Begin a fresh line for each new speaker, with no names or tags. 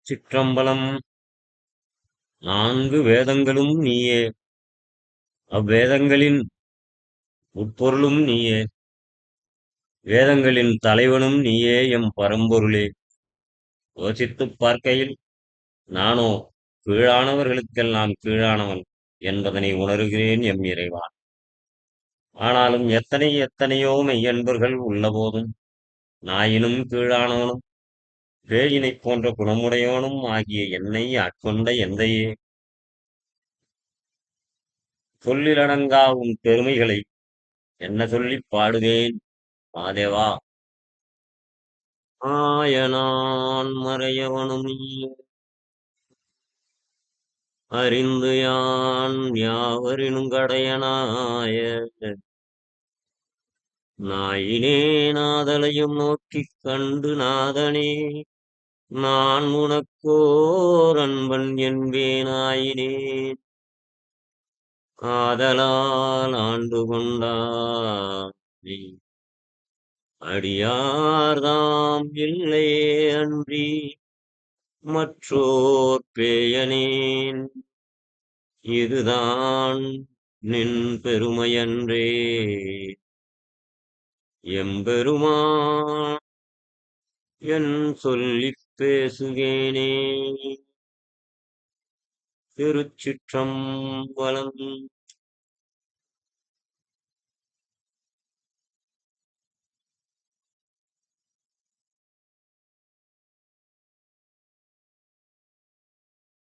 சிற்றம்பலம். நான்கு வேதங்களும் நீயே, அவ்வேதங்களின் உட்பொருளும் நீயே, வேதங்களின் தலைவனும் நீயே எம் பரம்பொருளே. யோசித்துப் பார்க்கையில் நானோ கீழானவர்களுக்கெல்லாம் கீழானவன் என்பதனை உணர்கிறேன் எம் இறைவா. ஆனாலும் எத்தனை எத்தனையோ மெய்யன்பர்கள் உள்ளபோதும் நாயினும் கீழானவனும் பேயினைப் போன்ற குணமுடையவனும் ஆகிய என்னை ஆட்கொண்ட எந்தையே, சொல்லிலடங்கா உன் பெருமைகளை என்ன சொல்லிப் பாடுவேன் மாதேவா. ஆயனான் மறையவனும் அறிந்து யான் யாவரினும் கடையனாய நாயினே நாதலையும் நோக்கிக் கண்டு நாதனே நான் உனக்கோர் அன்பன் என்பேனாயினேன் ஆதலால் ஆண்டு கொண்டாய் அடியார்தாம் இல்லையே அன்றி மற்றோர் பேயனேன் இதுதான் நின் பெருமையன்றே எம்பெருமான் என் சொல்லிப் பேசுகேனே. திருச்சிற்றம்பலம்.